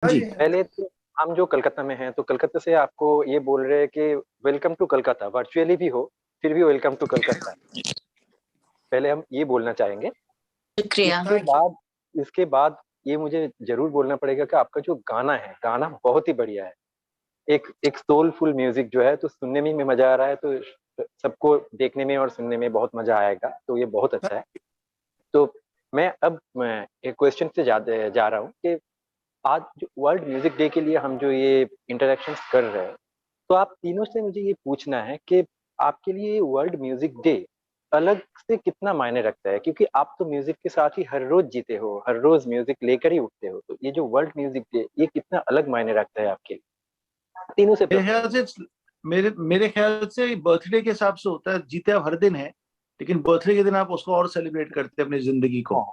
जी। पहले तो हम जो कलकत्ता में हैं तो कलकत्ता से आपको ये बोल रहे हैं कि वेलकम टू कलकत्ता, वर्चुअली भी हो फिर भी वेलकम टू कलकत्ता, पहले हम ये बोलना चाहेंगे। शुक्रिया। इसके बाद ये मुझे जरूर बोलना पड़ेगा कि आपका जो गाना है, गाना बहुत ही बढ़िया है। एक एक सोलफुल म्यूजिक जो है, तो सुनने में मजा आ रहा है, तो सबको देखने में और सुनने में बहुत मजा आएगा, तो ये बहुत अच्छा है। तो मैं एक क्वेश्चन से जा रहा हूँ कि आज जो वर्ल्ड म्यूजिक डे के लिए हम जो ये इंटरेक्शन कर रहे हैं, तो आप तीनों से मुझे ये पूछना है कि आपके लिए वर्ल्ड म्यूजिक डे अलग से कितना मायने रखता है, क्योंकि आप तो म्यूजिक के साथ ही हर रोज जीते हो, हर रोज म्यूजिक लेकर ही उठते हो, तो ये जो वर्ल्ड म्यूजिक डे ये कितना अलग मायने रखता है आपके लिए? तीनों से मेरे ख्याल से बर्थडे के हिसाब से होता है, जीते आप हर दिन है, लेकिन बर्थडे के दिन आप उसको और सेलिब्रेट करते हैं अपनी जिंदगी को।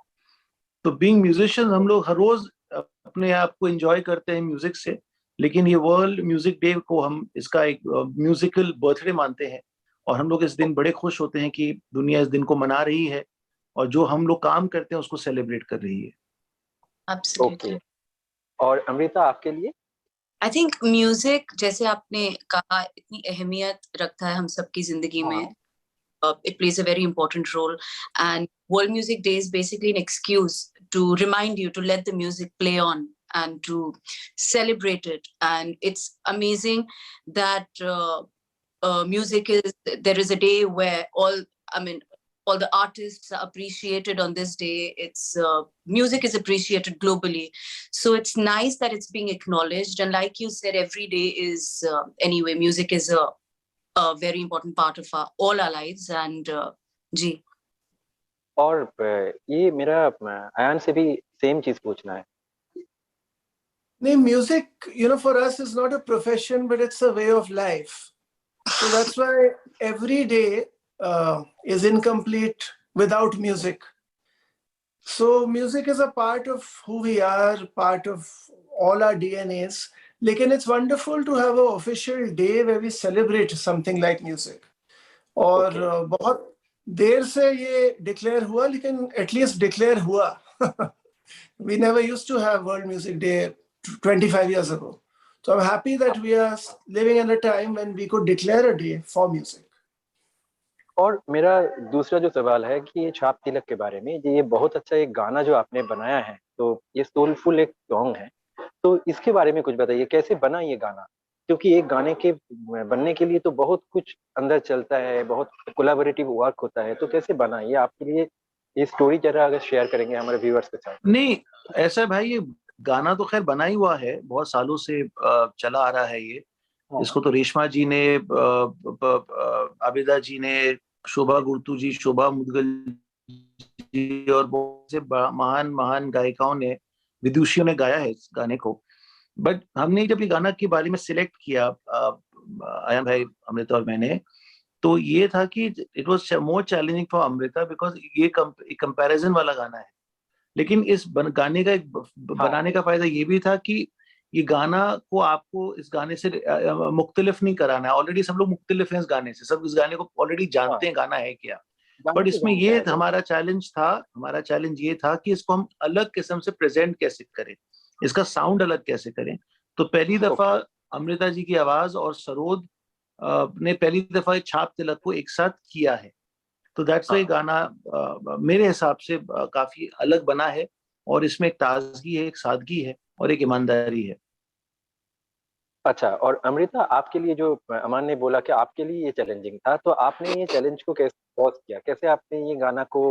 तो बीइंग म्यूजिशियन हम लोग हर रोज अपने आप को एंजॉय करते हैं म्यूजिक से, लेकिन ये वर्ल्ड म्यूजिक डे को हम इसका एक म्यूजिकल बर्थडे मानते हैं, और हम लोग इस दिन बड़े खुश होते हैं कि दुनिया इस दिन को मना रही है और जो हम लोग काम करते हैं उसको सेलिब्रेट कर रही है। Absolutely. और अमृता आपके लिए? आई थिंक म्यूजिक, जैसे आपने कहा, इतनी अहमियत रखता है हम सबकी जिंदगी में. It plays a very important role, and World Music Day is basically an excuse to remind you to let the music play on and to celebrate it. And it's amazing that music there is a day where all the artists are appreciated on this day. It's music is appreciated globally, so it's nice that it's being acknowledged. And like you said, every day is anyway, music is a very important part of all our lives. And जी. और ये मेरा आयान से भी same चीज पूछना है। नहीं, music, for us is not a profession, but it's a way of life. So that's why every day is incomplete without music. So music is a part of who we are, part of all our DNAs. Lekin it's wonderful to have an official day where we celebrate something like music. और बहुत देर से ये declare हुआ, लेकिन at least declare हुआ. We never used to have World Music Day 25 years ago. So I'm happy that we are living in a time when we could declare a day for music. और मेरा दूसरा जो सवाल है कि ये छाप तिलक के बारे में, ये बहुत अच्छा एक गाना जो आपने बनाया है, तो ये सोलफुल एक सॉन्ग है, तो इसके बारे में कुछ बताइए, कैसे बना ये गाना? क्योंकि एक गाने के बनने के लिए तो बहुत कुछ अंदर चलता है, बहुत कोलैबोरेटिव वर्क होता है, तो कैसे बना ये आपके लिए? ये स्टोरी जरा अगर शेयर करेंगे हमारे व्यूअर्स के साथ। नहीं, ऐसा भाई, ये गाना तो खैर बना ही हुआ है, बहुत सालों से चला आ रहा है ये। इसको तो रेशमा जी ने, आबिदा जी ने, शोभा गुर्तू जी, शोभा मुदगल जी और बहुत से महान महान गायिकाओं ने, विदुषियों ने गाया है इस गाने को। बट हमने जब ये गाना के बारे में सिलेक्ट किया, आयन भाई, अमृता और मैंने, तो ये था कि it was more challenging for Amrita because ये कंपैरिजन वाला गाना है। लेकिन इस गाने का बनाने का फायदा ये भी था कि ये गाना को आपको इस गाने से मुख्तलिफ नहीं कराना है। ऑलरेडी सब लोग मुख्तलिफ हैं इस गाने से, सब इस गाने को ऑलरेडी जानते हैं गाना है क्या। बट इसमें ये हमारा चैलेंज ये था कि इसको हम अलग किस्म से प्रेजेंट कैसे करें, इसका साउंड अलग कैसे करें। तो पहली दफा अमृता जी की आवाज और सरोद ने पहली दफा छाप तिलक को एक साथ किया है, तो दैट्स व्हाई गाना मेरे हिसाब से काफी अलग बना है, और इसमें एक ताजगी है, एक सादगी है और एक ईमानदारी है। अच्छा, और अमृता आपके लिए, जो अमान ने बोला कि आपके लिए ये चैलेंजिंग था, तो आपने ये चैलेंज को कैसे पॉज किया, कैसे आपने ये गाना को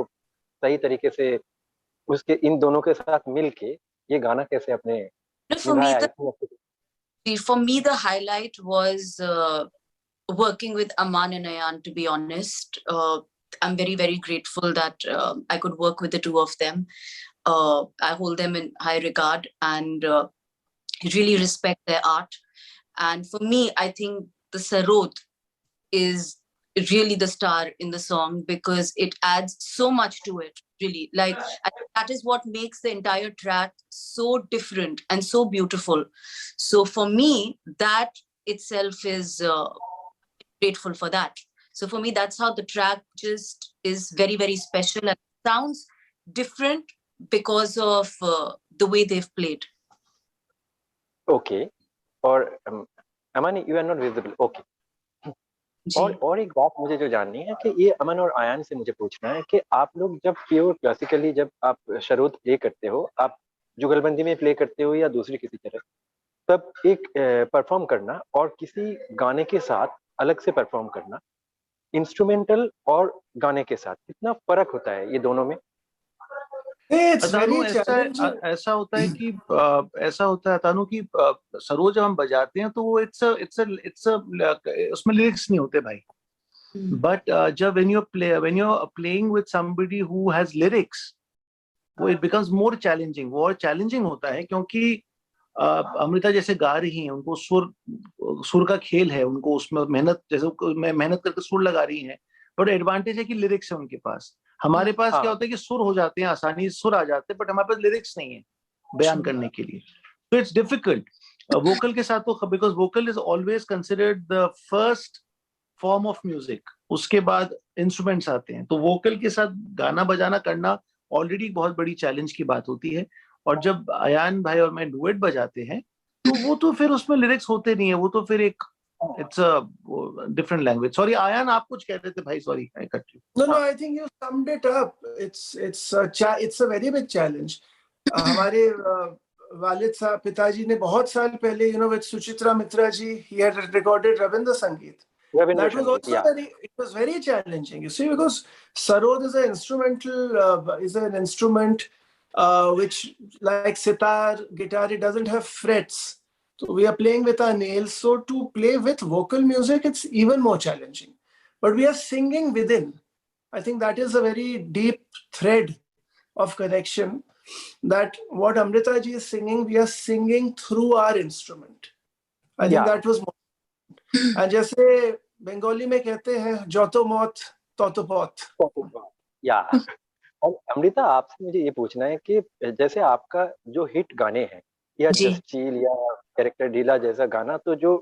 सही तरीके से उसके इन दोनों के साथ मिलके ये गाना कैसे आपने निभाया? For me the highlight was working with Aman and Ayan, to be honest. I'm very, very grateful that I could work with the two of them. I hold them in high regard and really respect their art. And for me, I think the Sarod is really the star in the song because it adds so much to it, really. Like, I think that is what makes the entire track so different and so beautiful. So for me, that itself is grateful for that. So for me, that's how the track just is very, very special and sounds different because of the way they've played. Okay. और Aman, you are not visible, okay. जी और एक बात मुझे जो जाननी है कि ये अमन और आयान से मुझे पूछना है कि आप लोग जब प्योर क्लासिकली जब आप शरोद प्ले करते हो, आप जुगलबंदी में प्ले करते हो या दूसरी किसी तरह, तब एक परफॉर्म करना और किसी गाने के साथ अलग से परफॉर्म करना, इंस्ट्रूमेंटल और गाने के साथ कितना फर्क होता है ये दोनों में? It's Atanu, very challenging. ऐसा होता है कि ऐसा होता है अतानु कि सरोज जब हम बजाते हैं तो वो इट्स उसमें लिरिक्स नहीं होते भाई। बट जब when you're playing with somebody who has lyrics, वो it becomes more challenging। वो और चैलेंजिंग होता है क्योंकि अमृता जैसे गा रही हैं, उनको सुर का खेल है, उनको उसमें मेहनत, जैसे मेहनत करके सुर लगा रही हैं, बट एडवांटेज है कि लिरिक्स है उनके पास। हमारे पास हाँ। क्या होता है कि सुर हो जाते हैं, आसानी से सुर आ जाते हैं, बट हमारे पास लिरिक्स नहीं है बयान करने के लिए, तो इट्स डिफिकल्ट। वोकल के साथ तो, because vocal is always considered the first form of music, उसके बाद इंस्ट्रूमेंट्स आते हैं, तो वोकल के साथ गाना बजाना करना ऑलरेडी बहुत बड़ी चैलेंज की बात होती है। और जब अयान भाई और मैं डुएट बजाते हैं तो वो तो फिर उसमें लिरिक्स होते नहीं है, वो तो फिर एक it's a different language. Sorry Aayan, आप कुछ कह रहे थे भाई, sorry I cut you. No, I think you summed it up. It's a very big challenge. हमारे वालिद साहब, पिताजी ने बहुत साल पहले, with Suchitra Mitra ji, he had recorded Rabindra Sangeet. That was also it was very challenging. You see, because sarod is an instrument which, like sitar, guitar, it doesn't have frets. So we are playing with our nails. So to play with vocal music, it's even more challenging. But we are singing within. I think that is a very deep thread of connection, that what Amrita ji is singing, we are singing through our instrument. I think that was more. And जैसे बंगाली में कहते हैं, जोतो मौत तोतो पौत। या और अमृता, आपसे मुझे ये पूछना है कि जैसे आपका जो हिट गाने हैं, या जस्टील या कैरेक्टर ढीला जैसा गाना, तो जो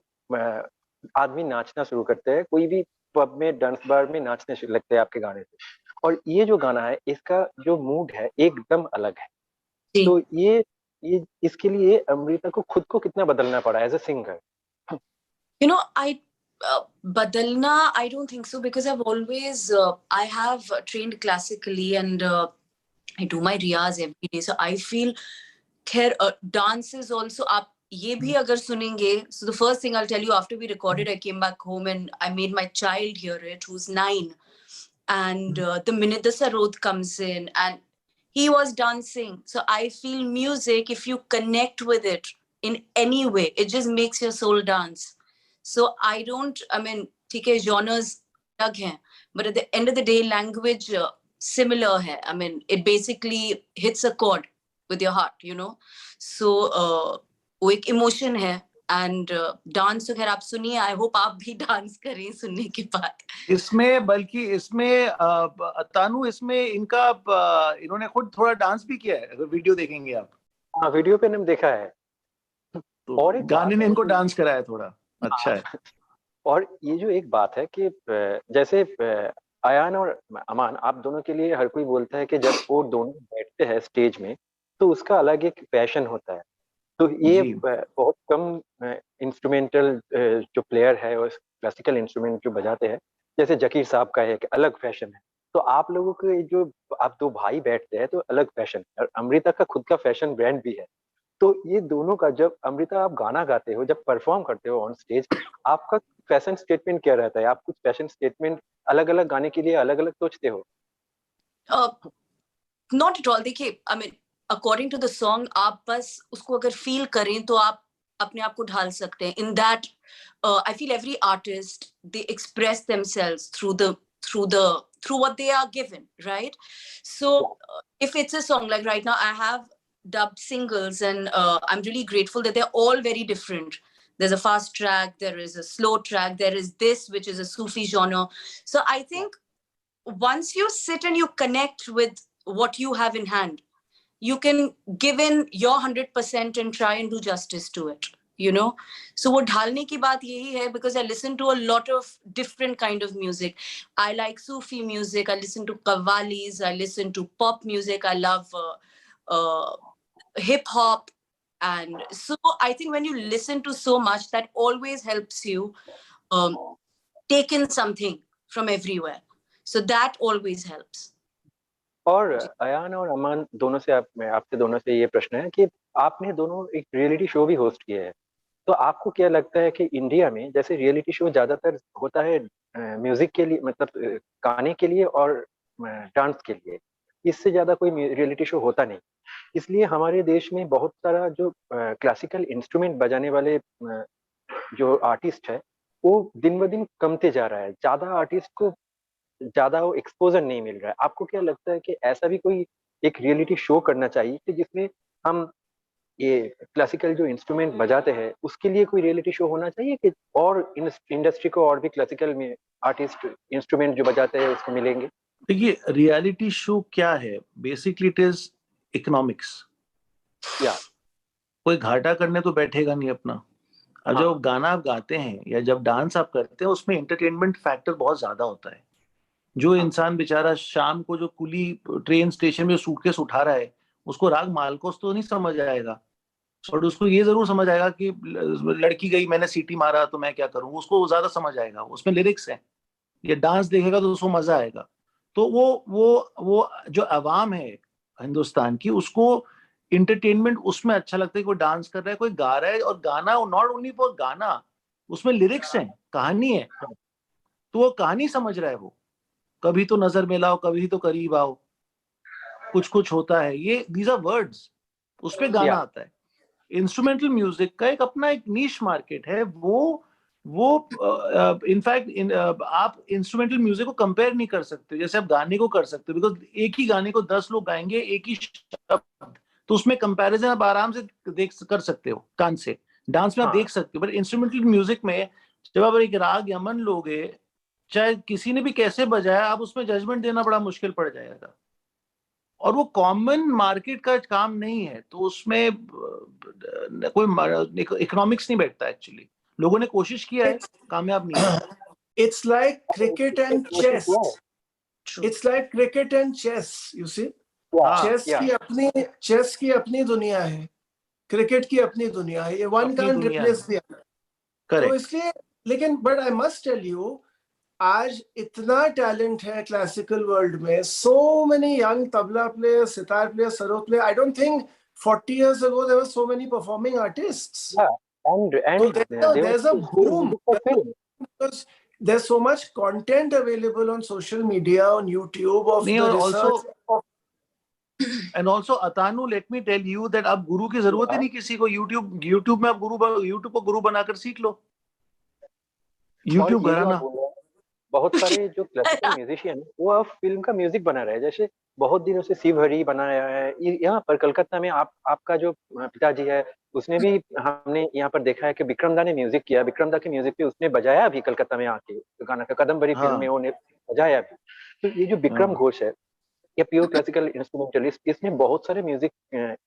आदमी नाचना शुरू करते हैं, कोई भी पब में, डांस बार में नाचने लगते हैं आपके गाने से, और ये जो गाना है, इसका जो मूड है एकदम अलग है। तो ये इसके लिए अमृता को खुद को कितना बदलना पड़ा as a singer? Badalna, I don't think so, because I've always I have trained classically and I do my riyaz every day, so I feel dance is also up. ये भी अगर सुनेंगे, so the first thing I'll tell you, after we recorded, I came back home and I made my child hear it, who's 9, and the minute the sarod comes in and he was dancing, so I feel music, if you connect with it in any way, it just makes your soul dance. So I mean, ठीक है, genres अलग हैं, but at the end of the day, language similar है. I mean, it basically hits a chord with your heart, So वो एक emotion है, and dance तो खैर आप सुनिए, I hope आप भी dance करें सुनने के बाद। इसमें बल्कि इसमें तानू, इसमें इन्होंने खुद थोड़ा डांस भी किया है, अगर वीडियो देखेंगे आप। हाँ, वीडियो पे हमने देखा है। तो और गाने ने इनको डांस कराया थोड़ा, अच्छा है। और ये जो एक बात है कि जैसे अयान और अमान, आप दोनों के लिए हर कोई बोलता है कि जब वो दोनों बैठते हैं स्टेज में, तो उसका अलग एक पैशन होता है। तो ये बहुत कम इंस्ट्रूमेंटल जो प्लेयर है और क्लासिकल इंस्ट्रूमेंट जो बजाते हैं, जैसे जकीर साहब का एक अलग फैशन है। तो आप लोगों के जो आप दो भाई बैठते हैं, तो अलग फैशन है, और अमृता का खुद का फैशन ब्रांड भी है। तो ये दोनों का, जब अमृता आप गाना गाते हो, जब परफॉर्म करते हो ऑन स्टेज, आपका फैशन स्टेटमेंट क्या रहता है? आप कुछ फैशन स्टेटमेंट अलग अलग गाने के लिए अलग अलग सोचते हो? Not at all. देखिए, I mean according to the song, आप बस उसको अगर फील करें तो आप अपने आप को ढाल सकते हैं in that. I feel every artist, they express themselves through what they are given, right? So if it's a song like right now, I have dubbed singles, and I'm really grateful that they're all very different. There's a fast track, there is a slow track, there is this, which is a Sufi genre. So I think once you sit and you connect with what you have in hand, you can give in your 100% and try and do justice to it, So वो ढालने की बात यही है, because I listen to a lot of different kind of music. I like Sufi music, I listen to qawwalis, I listen to pop music, I love hip hop, And so I think when you listen to so much, that always helps you take in something from everywhere. So that always helps. और अयान और अमान दोनों से आपसे दोनों से ये प्रश्न है कि आपने दोनों एक रियलिटी शो भी होस्ट किया है, तो आपको क्या लगता है कि इंडिया में जैसे रियलिटी शो ज्यादातर होता है म्यूजिक के लिए, मतलब गाने के लिए और डांस के लिए, इससे ज्यादा कोई रियलिटी शो होता नहीं, इसलिए हमारे देश में बहुत सारा जो क्लासिकल इंस्ट्रूमेंट बजाने वाले जो आर्टिस्ट है वो दिन ब दिन कमते जा रहा है, ज्यादा आर्टिस्ट को ज्यादा वो एक्सपोजर नहीं मिल रहा है। आपको क्या लगता है कि ऐसा भी कोई एक रियलिटी शो करना चाहिए कि जिसमें हम ये क्लासिकल जो इंस्ट्रूमेंट बजाते हैं उसके लिए कोई रियलिटी शो होना चाहिए कि और इंडस्ट्री को और भी क्लासिकल में आर्टिस्ट इंस्ट्रूमेंट जो बजाते हैं उसको मिलेंगे? देखिए, रियलिटी शो क्या है, बेसिकली इट इज इकोनॉमिक्स। या कोई घाटा करने तो बैठेगा नहीं अपना। और जब गाना आप गाते हैं या जब डांस आप करते हैं उसमें एंटरटेनमेंट फैक्टर बहुत ज्यादा होता है। जो इंसान बेचारा शाम को जो कुली ट्रेन स्टेशन में सूटकेस उठा रहा है उसको राग मालकोस तो नहीं समझ आएगा, और उसको ये जरूर समझ आएगा कि लड़की गई मैंने सीटी मारा तो मैं क्या करूं, उसको ज्यादा समझ आएगा, उसमें लिरिक्स है। ये डांस देखेगा तो उसको मजा आएगा। तो वो जो अवाम है हिंदुस्तान की, उसको इंटरटेनमेंट उसमें अच्छा लगता है। कोई डांस कर रहा है, कोई गा रहा है, और गाना नॉट ओनली फॉर गाना, उसमें लिरिक्स है, कहानी है, तो वो कहानी समझ रहा है। वो कभी तो नजर मिलाओ, कभी तो करीब आओ, कुछ कुछ होता है, ये दीज आर वर्ड्स, उस पे गाना आता है। इंस्ट्रूमेंटल म्यूजिक का एक अपना एक नीश मार्केट है। वो इनफैक्ट आप इंस्ट्रूमेंटल म्यूजिक को कंपेयर नहीं कर सकते जैसे आप गाने को कर सकते हो, बिकॉज एक ही गाने को 10 लोग गाएंगे एक ही शब्द, तो उसमें कंपैरिजन आप आराम से कर सकते हो कान से। डांस में आप देख सकते हो, बट इंस्ट्रूमेंटल म्यूजिक में जब आप एक राग यमन लोगे, चाहे किसी ने भी कैसे बजाया, आप उसमें जजमेंट देना बड़ा मुश्किल पड़ जाएगा, और वो कॉमन मार्केट का काम नहीं है, तो उसमें कोई इकोनॉमिक्स नहीं बैठता। एक्चुअली लोगों ने कोशिश किया है, कामयाब नहीं है। It's like cricket and chess. It's like cricket and chess, you see. Chess की अपनी दुनिया है, क्रिकेट की अपनी दुनिया है, ये one can't replace the other. तो इसलिए, लेकिन but I must tell you, आज इतना टैलेंट है क्लासिकल वर्ल्ड में, so many young tabla players, sitar players, sarod player. I don't think 40 years ago there were so many performing artists. And so there's a boom because there's so much content available on social media, on YouTube, of the research. And also Atanu, let me tell you that अब गुरु की जरूरत ही नहीं किसी को। YouTube में आप YouTube को गुरु बनाकर सीख लो। YouTube घराना। बहुत सारे जो क्लासिकल म्यूजिशियन वो अब फिल्म का म्यूजिक बना रहे हैं, जैसे बहुत दिनों से शिव हरी बनाया है यहाँ पर कलकत्ता में। आपका जो पिताजी है उसने भी, हमने यहाँ पर देखा है कि विक्रम दा ने म्यूजिक किया, विक्रम दा के म्यूजिक पे उसने बजाया भी कलकत्ता में आके गाना का कदमबरी फिल्म में उन्हें बजाया भी। तो ये जो विक्रम घोष है, ये प्योर क्लासिकल इंस्ट्रूमेंटलिस्ट, इसने बहुत सारे म्यूजिक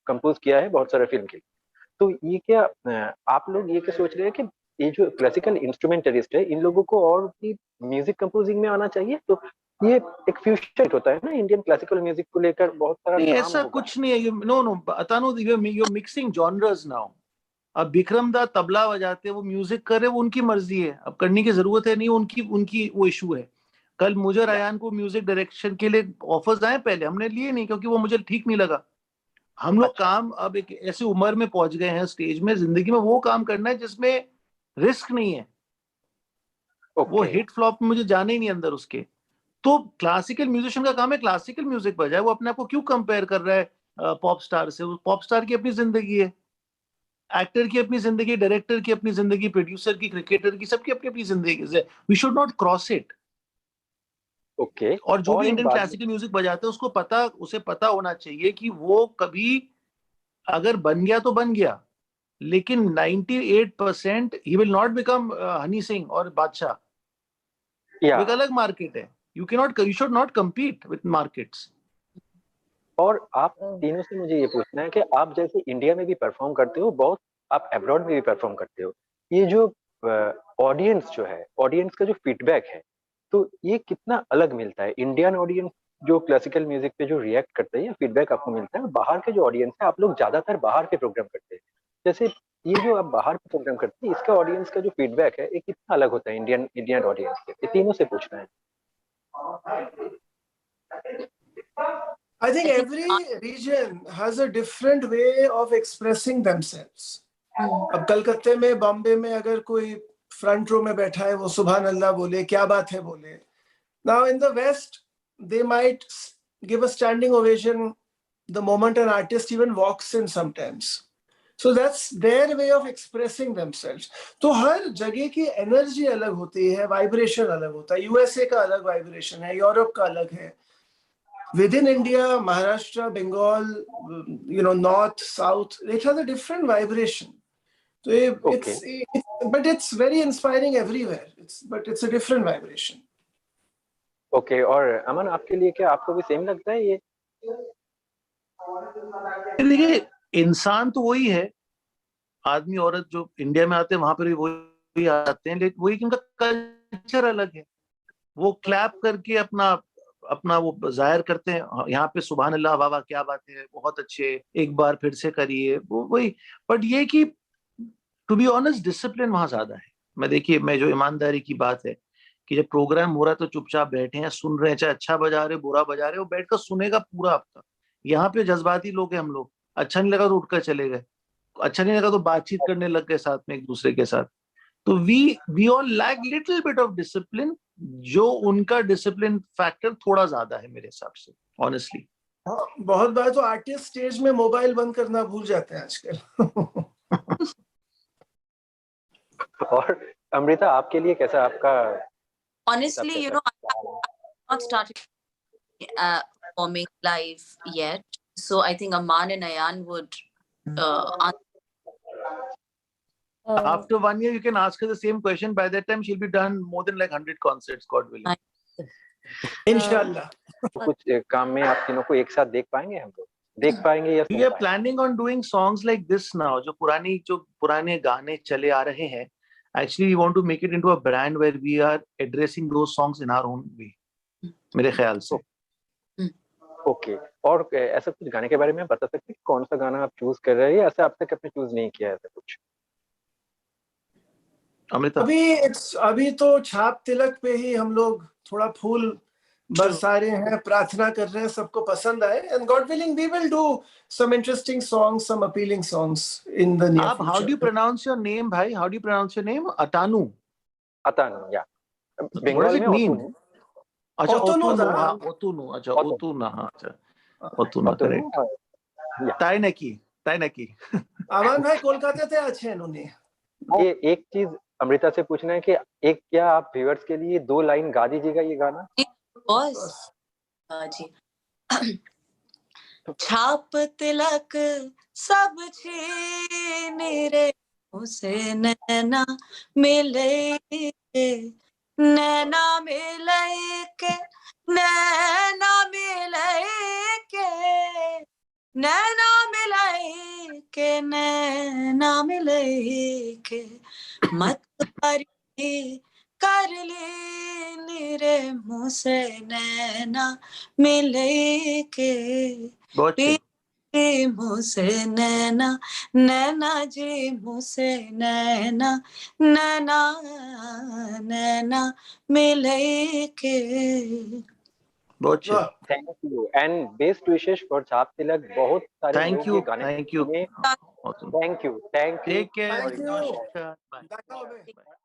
कंपोज किया है बहुत सारे फिल्म के लिए। तो ये क्या आप लोग ये क्या सोच रहे हैं कि ये जो क्लासिकल इंस्ट्रूमेंटलिस्ट है इन लोगों को और भी म्यूजिक कंपोजिंग में आना चाहिए? तो ये एक फ्यूचर होता है ना इंडियन क्लासिकल म्यूजिक को लेकर, बहुत सारा नहीं, ऐसा कुछ नहीं है। No Atanu, you mixing genres now. अब विक्रम दा तबला बजाते, वो म्यूजिक करे, वो उनकी मर्जी है, अब करने की जरूरत है नहीं, उनकी वो इशू है। कल मुझे अयान को म्यूजिक डायरेक्शन के लिए ऑफर्स आए, पहले हमने लिए नहीं क्योंकि वो मुझे ठीक नहीं लगा। हम लोग काम अब एक ऐसी उम्र में पहुंच गए हैं, स्टेज में, जिंदगी में, वो काम करना है जिसमें रिस्क नहीं है। वो हिट फ्लॉप में मुझे जाना ही नहीं अंदर उसके। तो क्लासिकल म्यूजिशियन का काम है क्लासिकल म्यूजिक बजाए। वो अपने आप को क्यों कंपेयर कर रहा है पॉप स्टार से? पॉप स्टार की अपनी जिंदगी है, एक्टर की अपनी जिंदगी, डायरेक्टर की अपनी जिंदगी, प्रोड्यूसर की, क्रिकेटर की, सबकी अपनी अपनी जिंदगी है। We should not cross it. और जो भी इंडियन क्लासिकल म्यूजिक बजाते हैं उसे पता होना चाहिए कि वो कभी अगर बन गया तो बन गया, लेकिन 98% he will not become Honey Singh और बादशाह। एक अलग मार्केट है। you should not compete with markets. और आप तीनों से मुझे ये पूछना है कि आप जैसे इंडिया में भी परफॉर्म करते हो, बहुत आप अब्रॉड में भी परफॉर्म करते हो, ये जो ऑडियंस जो है, ऑडियंस का जो फीडबैक है, तो ये कितना अलग मिलता है? इंडियन ऑडियंस जो क्लासिकल म्यूजिक पे जो रिएक्ट करते हैं, फीडबैक आपको मिलता है, बाहर के जो ऑडियंस है, आप लोग ज्यादातर बाहर के प्रोग्राम करते हैं, जैसे ये जो आप बाहर पे प्रोग्राम करते हैं, इसका ऑडियंस का जो फीडबैक है ये कितना अलग होता है इंडियन ऑडियंस से? ये तीनों से पूछना है। I think every region has a different way of expressing themselves. अब कलकत्ते में, बॉम्बे में अगर कोई फ्रंट रो में बैठा है, वो सुभान अल्लाह बोले, क्या बात है बोले. Now in the West, they might give a standing ovation the moment an artist even walks in sometimes. So that's their way of expressing themselves. तो हर जगह की एनर्जी अलग होती है, वाइब्रेशन अलग होता है. यूएसए का अलग वाइब्रेशन है, यूरोप का अलग है. Within India, Maharashtra, Bengal, North, South, it has a different vibration. So but it's very inspiring everywhere. But it's a different vibration. Okay, और अमन आपके लिए क्या, आपको भी सेम लगता है ये? देखिए, इंसान तो वही है, आदमी औरत जो इंडिया में आते हैं वहां पर भी वही आते हैं, लेकिन वही उनका कल्चर अलग है. वो क्लैप करके अपना वो जाहिर करते हैं. यहाँ पे सुभान अल्लाह, वाह वाह क्या बात है, बहुत अच्छे, एक बार फिर से करिए, वो वही. बट ये कि टू बी ऑनेस्ट, डिसिप्लिन वहां ज्यादा है. मैं जो ईमानदारी की बात है कि जब प्रोग्राम हो रहा है तो चुपचाप बैठे हैं, सुन रहे हैं, चाहे अच्छा बजा रहे बुरा बजा रहे, वो बैठकर सुनेगा पूरा आपका. यहाँ पे जज्बाती लोग हैं हम लोग. अच्छा नहीं लगा तो उठकर चले गए, अच्छा नहीं लगा तो बातचीत करने लग गए साथ में एक दूसरे के साथ. तो we all lack little bit of discipline, जो उनका डिसिप्लिन फैक्टर थोड़ा ज्यादा है मेरे हिसाब से, ऑनेस्टली. बहुत बार तो आर्टिस्ट स्टेज में मोबाइल बंद करना भूल जाते हैं आजकल. और अमृता, आपके लिए कैसा, आपका? Honestly, I'm not started performing live yet, so I think Aman and Ayan would After 1 year, you can ask her the same question. By that time, she'll be done more than like 100 concerts, God willing. इंशाल्लाह. कुछ काम में आप तीनों को एक साथ देख पाएंगे, हम लोग देख पाएंगे या We are planning on doing songs like this now. जो पुराने गाने चले आ रहे हैं, actually we want to make it into a brand where we are addressing those songs in our own way. मेरे ख्याल से. ओके, और ऐसा कुछ गाने के बारे में बता सकते हैं, कौन सा गाना आप चूज कर रहे हैं, ऐसा अब तक आपने चूज नहीं किया है ऐसा कुछ? अमृता, अभी तो छाप तिलक पे ही हम लोग थोड़ा फूल बरसा रहे हैं, प्रार्थना कर रहे हैं सबको पसंद आए. And God willing we will do some interesting songs, some appealing songs in the near future. How do you pronounce your name भाई? How do you pronounce your name? Atanu, या बंगाल में ओतुनु. अच्छा, ओतुनु. अच्छा, ओतुना. अच्छा, ओतुना, करेक्ट. ताइनकी. अमन भाई कोलकाता से अच्छे हैं उन्हें. ये एक चीज अमृता से पूछना है कि एक, क्या आप व्यूअर्स के लिए 2 लाइन गा दीजिएगा ये गाना? जी. छाप तिलक सब छीन रे उसे नैना मिले के, नैना मिले के, नैना मिले के, नैना मिले के, नैना मिले के, मत कर ले रे मुझसे नैना मिले के, मुझसे नैना, नैना जी मुझसे नैना, नैना नैना मिले के. Thank you and best wishes for Chhaap Tilak. बहुत सारे लोग ये गाने. Thank you. Thank you. Take care. Thank you.